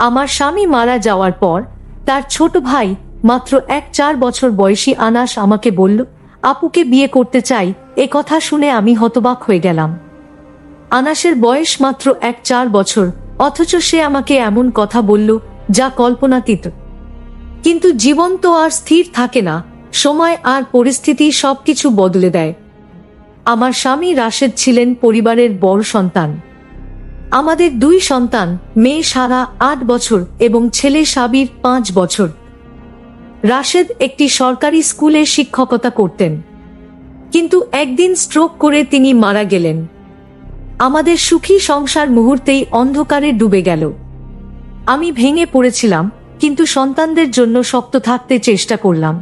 আমার স্বামী মারা যাওয়ার পর তার ছোট ভাই মাত্র 4 বছর বয়সী আনাস আমাকে বলল, আপুকে বিয়ে করতে চাই। এ কথা শুনে আমি হতবাক হয়ে গেলাম। আনাসের বয়স মাত্র 4 বছর, অথচ সে আমাকে এমন কথা বলল যা কল্পনাতীত। কিন্তু জীবন তো আর স্থির থাকে না, সময় আর পরিস্থিতি সবকিছু বদলে দেয়। আমার স্বামী রাশেদ ছিলেন পরিবারের বড় সন্তান। আমাদের 2 সন্তান, মেয়ে সারা 8 বছর এবং ছেলে সাবির 5 বছর। রাশেদ একটি সরকারি স্কুলে শিক্ষকতা করতেন, কিন্তু একদিন স্ট্রোক করে তিনি মারা গেলেন। আমাদের সুখী সংসার মুহূর্তেই অন্ধকারে ডুবে গেল। আমি ভেঙে পড়েছিলাম, কিন্তু সন্তানদের জন্য শক্ত থাকতে চেষ্টা করলাম।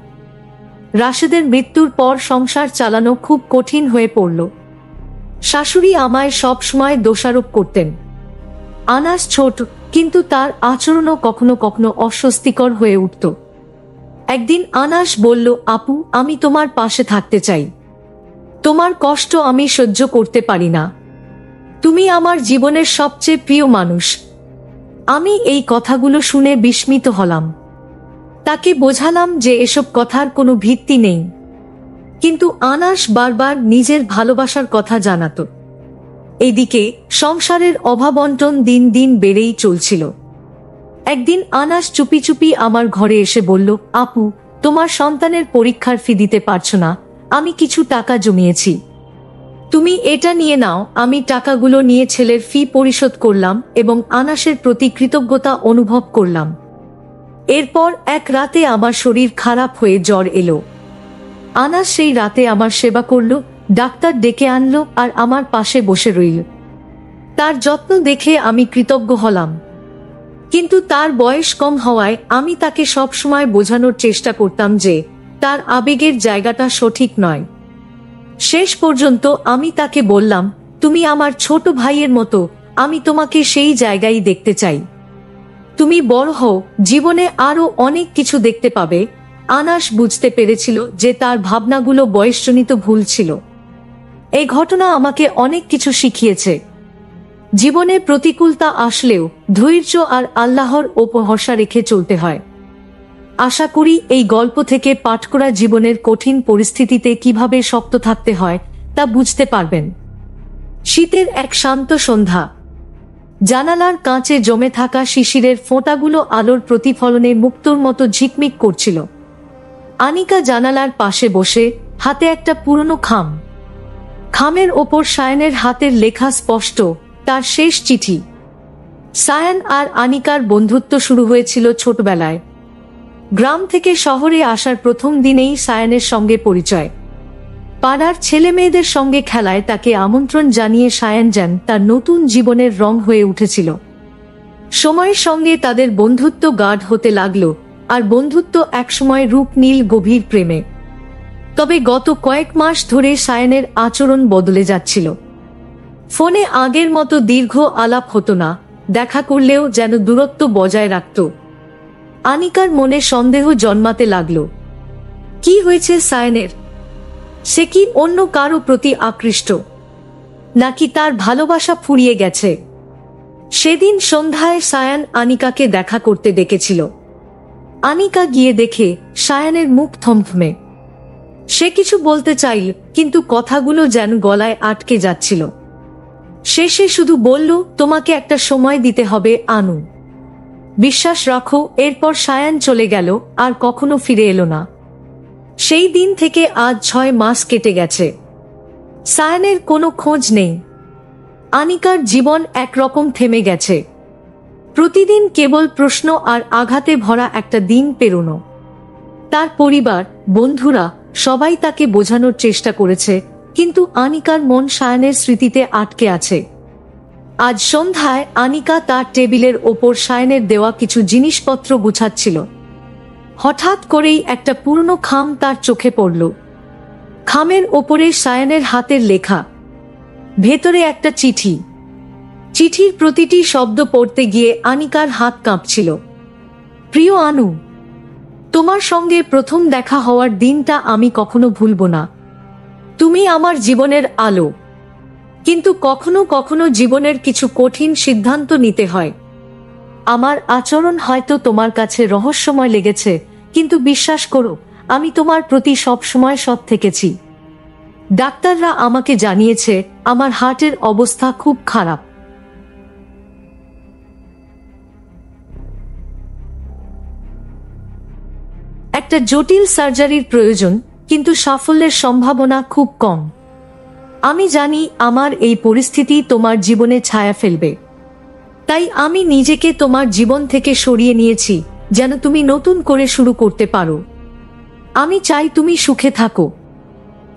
রাশেদের মৃত্যুর পর সংসার চালানো খুব কঠিন হয়ে পড়ল। শাশুড়ি আমায় সবসময় দোষারোপ করতেন। আনাস ছোট, কিন্তু তার আচরণও কখনো কখনো অস্বস্তিকর হয়ে উঠত। একদিন আনাস বলল, আপু, আমি তোমার পাশে থাকতে চাই। তোমার কষ্ট আমি সহ্য করতে পারি না। তুমি আমার জীবনের সবচেয়ে প্রিয় মানুষ। আমি এই কথাগুলো শুনে বিস্মিত হলাম। তাকে বোঝালাম যে এসব কথার কোনো ভিত্তি নেই, কিন্তু আনাস বারবার নিজের ভালোবাসার কথা জানাতো। এদিকে সংসারের অভাবন্টন দিন দিন বেড়েই চলছিল। একদিন আনাস চুপি চুপি আমার ঘরে এসে বলল, আপু, তোমার সন্তানের পরীক্ষার ফি দিতে পারছো না, আমি কিছু টাকা জমিয়েছি, তুমি এটা নিয়ে নাও। আমি টাকাগুলো নিয়ে ছেলের ফি পরিশোধ করলাম এবং আনাসের প্রতি কৃতজ্ঞতা অনুভব করলাম। এরপর এক রাতে আমার শরীর খারাপ হয়ে জ্বর এলো। আনাস সেই রাতে আমার সেবা করল, ডাক্তার ডেকে আনলো আর আমার পাশে বসে রইল। তার যত্ন দেখে আমি কৃতজ্ঞ হলাম, কিন্তু তার বয়স কম হওয়ায় আমি তাকে সবসময় বোঝানোর চেষ্টা করতাম যে তার আবেগের জায়গাটা সঠিক নয়। শেষ পর্যন্ত আমি তাকে বললাম, তুমি আমার ছোট ভাইয়ের মতো, আমি তোমাকে সেই জায়গায় দেখতে চাই। তুমি বড় হও, জীবনে আরো অনেক কিছু দেখতে পাবে। আনাস বুঝতে পেরেছিল যে তার ভাবনাগুলো বয়সজনিত ভুল ছিল। এই ঘটনা আমাকে অনেক কিছু শিখিয়েছে। জীবনে প্রতিকূলতা আসলেও ধৈর্য আর আল্লাহর ওপর ভরসা রেখে চলতে হয়। আশা করি এই গল্প থেকে পাঠকরা জীবনের কঠিন পরিস্থিতিতে কিভাবে শক্ত থাকতে হয় তা বুঝতে পারবেন। শীতের এক শান্ত সন্ধ্যা। জানালার কাঁচে জমে থাকা শিশিরের ফোঁটাগুলো আলোর প্রতিফলনে মুক্তোর মতো ঝিকমিক করছিল। আনিকা জানালার পাশে বসে, হাতে একটা পুরনো খাম। খামের ওপর সায়ানের হাতের লেখা স্পষ্ট, তার শেষ চিঠি। সায়ান আর আনিকার বন্ধুত্ব শুরু হয়েছিল ছোটবেলায়। গ্রাম থেকে শহরে আসার প্রথম দিনেই সায়ানের সঙ্গে পরিচয়। পাড়ার ছেলে মেয়েদের সঙ্গে খেলায় তাকে আমন্ত্রণ জানিয়ে সায়ান যেন তার নতুন জীবনের রং হয়ে উঠেছিল। সময়ের সঙ্গে তাদের বন্ধুত্ব গাঢ় হতে লাগলো, আর বন্ধুত্ব একসময় রূপ নীল গভীর প্রেমে। তবে গত কয়েক মাস ধরে সায়ানের আচরণ বদলে যাচ্ছিল। ফোনে আগের মতো দীর্ঘ আলাপ হতো না, দেখা করলেও যেন দূরত্ব বজায় রাখত। আনিকার মনে সন্দেহ জন্মাতে লাগলো। কি হয়েছে সায়ানের? সে কি অন্য কারো প্রতি আকৃষ্ট, নাকি তার ভালোবাসা ফুরিয়ে গেছে? সেদিন সন্ধ্যায় সায়ান আনিকাকে দেখা করতে ডেকেছিল। আনিকা গিয়ে দেখে সায়ানের মুখ থমথমে। সে কিছু বলতে চাইল, কিন্তু কথাগুলো যেন গলায় আটকে যাচ্ছিল। শেষে শুধু বলল, তোমাকে একটা সময় দিতে হবে আনু, বিশ্বাস রাখো। এরপর সায়ান চলে গেল, আর কখনো ফিরে এলো না। সেই দিন থেকে আজ 6 মাস কেটে গেছে। সায়ানের কোনো খোঁজ নেই। আনিকার জীবন একরকম থেমে গেছে। প্রতিদিন কেবল প্রশ্ন আর আঘাতে ভরা একটা দিন পেরোনো। তার পরিবার, বন্ধুরা সবাই তাকে বোঝানোর চেষ্টা করেছে, কিন্তু আনিকার মন সায়ানের স্মৃতিতে আটকে আছে। আজ সন্ধ্যায় আনিকা তার টেবিলের ওপর সায়ানের দেওয়া কিছু জিনিসপত্র গুছাচ্ছিল। হঠাৎ করেই একটা পুরনো খাম তার চোখে পড়ল। খামের ওপরে সায়ানের হাতের লেখা, ভেতরে একটা চিঠি। চিঠির প্রতিটি শব্দ পড়তে গিয়ে আনিকার হাত কাঁপছিল। প্রিয় আনু, তোমার সঙ্গে প্রথম দেখা হওয়ার দিনটা আমি কখনো ভুলব না। তুমি আমার জীবনের আলো, কিন্তু কখনো কখনো জীবনের কিছু কঠিন সিদ্ধান্ত নিতে হয়। আমার আচরণ হয়তো তোমার কাছে রহস্যময় লেগেছে, কিন্তু বিশ্বাস করো, আমি তোমার প্রতি সবসময় সৎ থেকেছি। ডাক্তাররা আমাকে জানিয়েছে আমার হার্টের অবস্থা খুব খারাপ। একটা জটিল সার্জারির প্রয়োজন, কিন্তু সাফল্যের সম্ভাবনা খুব কম। আমি জানি আমার এই পরিস্থিতি তোমার জীবনে ছায়া ফেলবে, তাই আমি নিজেকে তোমার জীবন থেকে সরিয়ে নিয়েছি, যেন তুমি নতুন করে শুরু করতে পারো। আমি চাই তুমি সুখে থাকো।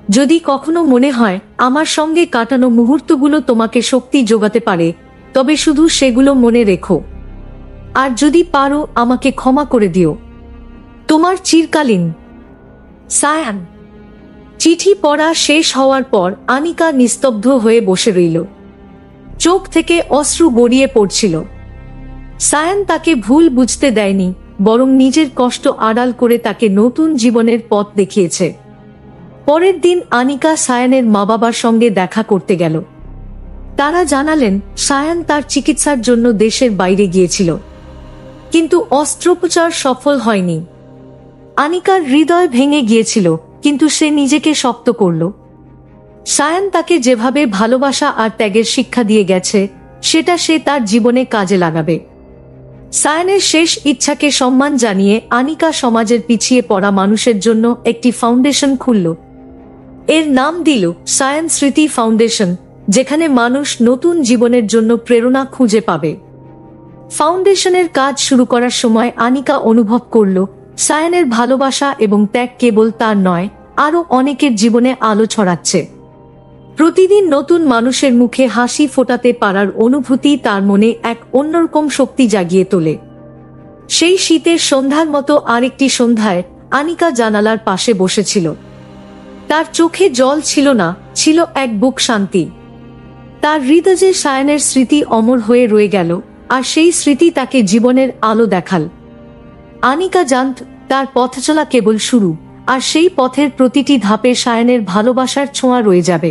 যদি কখনো মনে হয় আমার সঙ্গে কাটানো মুহূর্তগুলো তোমাকে শক্তি যোগাতে পারে, তবে শুধু সেগুলো মনে রেখো। আর যদি পারো, আমাকে ক্ষমা করে দিও। তোমার চিরকালীন সায়ান। চিঠি পড়া শেষ হওয়ার পর আনিকা নিস্তব্ধ হয়ে বসে রইল। চোখ থেকে অশ্রু গড়িয়ে পড়ছিল। সায়ান তাকে ভুল বুঝতে দেয়নি, বরং নিজের কষ্ট আড়াল করে তাকে নতুন জীবনের পথ দেখিয়েছে। পরের দিন আনিকা সায়ানের মা বাবার সঙ্গে দেখা করতে গেল। তারা জানালেন সায়ান তার চিকিৎসার জন্য দেশের বাইরে গিয়েছিল, কিন্তু অস্ত্রোপচার সফল হয়নি। আনিকার হৃদয় ভেঙে গিয়েছিল, কিন্তু সে নিজেকে শক্ত করল। সায়ান তাকে যেভাবে ভালোবাসা আর ত্যাগের শিক্ষা দিয়ে গেছে, সেটা সে তার জীবনে কাজে লাগাবে। সায়ানের শেষ ইচ্ছাকে সম্মান জানিয়ে আনিকা সমাজের পিছিয়ে পড়া মানুষের জন্য একটি ফাউন্ডেশন খুলল। এর নাম দিল সায়ান স্মৃতি ফাউন্ডেশন, যেখানে মানুষ নতুন জীবনের জন্য প্রেরণা খুঁজে পাবে। ফাউন্ডেশনের কাজ শুরু করার সময় আনিকা অনুভব করল সায়ানের ভালোবাসা এবং ত্যাগ কেবল তার নয়, আরও অনেকের জীবনে আলো ছড়াচ্ছে। প্রতিদিন নতুন মানুষের মুখে হাসি ফোটাতে পারার অনুভূতি তার মনে এক অন্যরকম শক্তি জাগিয়ে তোলে। সেই শীতের সন্ধ্যার মতো আরেকটি সন্ধ্যায় আনিকা জানালার পাশে বসেছিল। তার চোখে জল ছিল না, ছিল এক বুক শান্তি। তার হৃদয়ে সায়ানের স্মৃতি অমর হয়ে রয়ে গেল, আর সেই স্মৃতি তাকে জীবনের আলো দেখাল। আনিকা জানত তার পথচলা কেবল শুরু, আর সেই পথের প্রতিটি ধাপে সায়ানের ভালোবাসার ছোঁয়া রয়ে যাবে।